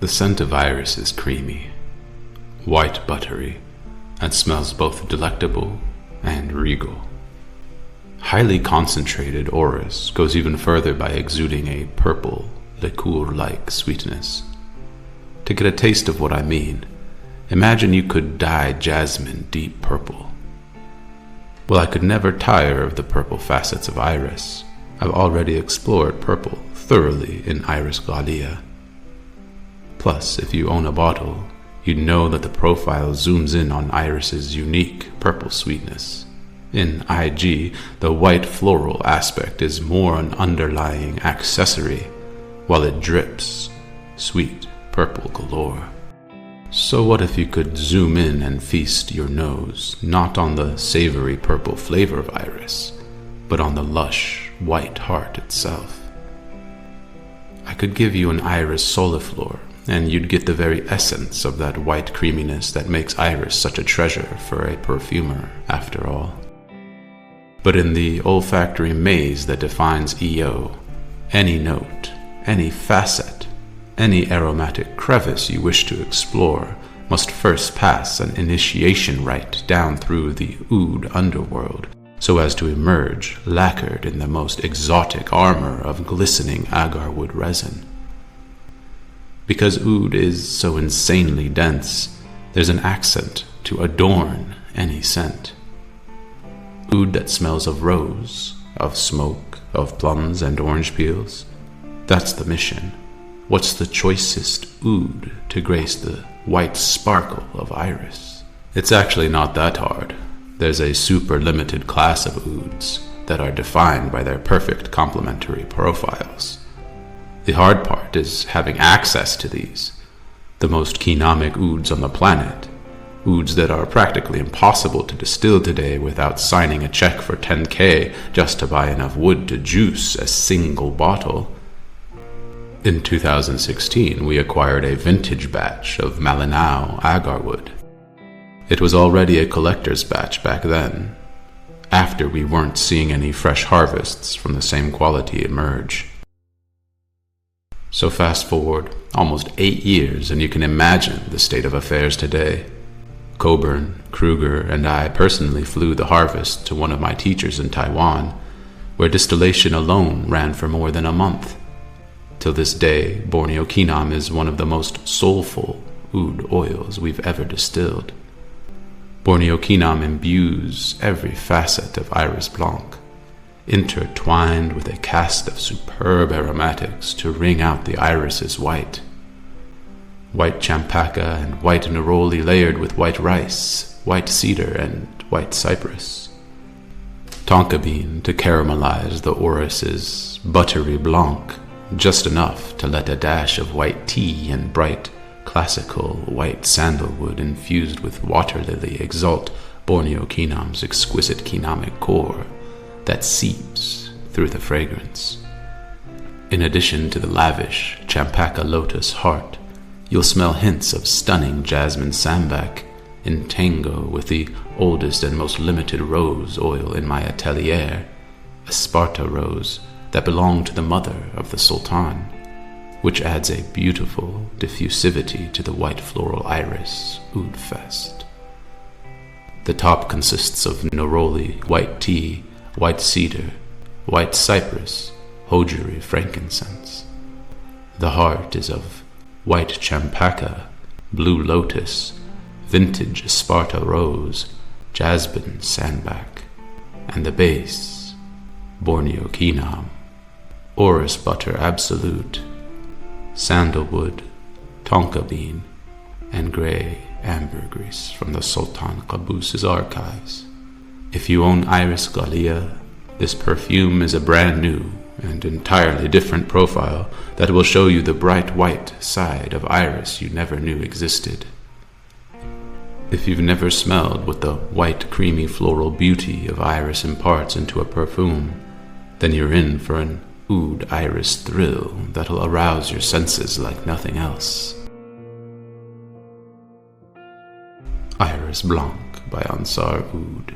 The scent of iris is creamy, white buttery, and smells both delectable and regal. Highly concentrated orris goes even further by exuding a purple, liqueur-like sweetness. To get a taste of what I mean, imagine you could dye jasmine deep purple. Well, I could never tire of the purple facets of iris. I've already explored purple thoroughly in Iris Blanc. Plus, if you own a bottle, you'd know that the profile zooms in on iris's unique purple sweetness. In IG, the white floral aspect is more an underlying accessory, while it drips sweet purple galore. So what if you could zoom in and feast your nose not on the savory purple flavor of iris, but on the lush white heart itself? I could give you an iris soliflor, and you'd get the very essence of that white creaminess that makes iris such a treasure for a perfumer, after all. But in the olfactory maze that defines EO, any note, any facet, any aromatic crevice you wish to explore must first pass an initiation rite down through the oud underworld, so as to emerge lacquered in the most exotic armor of glistening agar wood resin. Because oud is so insanely dense, there's an accent to adorn any scent. Oud that smells of rose, of smoke, of plums and orange peels. That's the mission. What's the choicest oud to grace the white sparkle of iris? It's actually not that hard. There's a super limited class of ouds that are defined by their perfect complementary profiles. The hard part is having access to these, the most keenamic ouds on the planet, ouds that are practically impossible to distill today without signing a check for $10,000 just to buy enough wood to juice a single bottle. In 2016, we acquired a vintage batch of Malinao agar wood. It was already a collector's batch back then, after we weren't seeing any fresh harvests from the same quality emerge. So fast forward almost 8 years and you can imagine the state of affairs today. Coburn, Kruger, and I personally flew the harvest to one of my teachers in Taiwan, where distillation alone ran for more than a month. Till this day, Borneo Kinam is one of the most soulful oud oils we've ever distilled. Borneo Kinam imbues every facet of Iris Blanc, intertwined with a cast of superb aromatics to ring out the iris's white. White champaca and white neroli layered with white rice, white cedar, and white cypress. Tonka bean to caramelize the orris's buttery blanc, just enough to let a dash of white tea and bright, classical white sandalwood infused with water lily exalt Borneo Kinam's exquisite kinamic core that seeps through the fragrance. In addition to the lavish champaca lotus heart, you'll smell hints of stunning jasmine sambac in tango with the oldest and most limited rose oil in my atelier, a Sparta rose that belonged to the mother of the Sultan, which adds a beautiful diffusivity to the white floral iris oud fest. The top consists of neroli, white tea, white cedar, white cypress, hojiri frankincense. The heart is of white champaca, blue lotus, vintage Sparta rose, jasmine sandback, and the base, Borneo Kinam, orris butter absolute, sandalwood, tonka bean, and gray amber grease from the Sultan Qaboos's archives. If you own Iris Blanc, this perfume is a brand new and entirely different profile that will show you the bright white side of iris you never knew existed. If you've never smelled what the white creamy floral beauty of iris imparts into a perfume, then you're in for an oud iris thrill that'll arouse your senses like nothing else. Iris Blanc by Ensar Oud.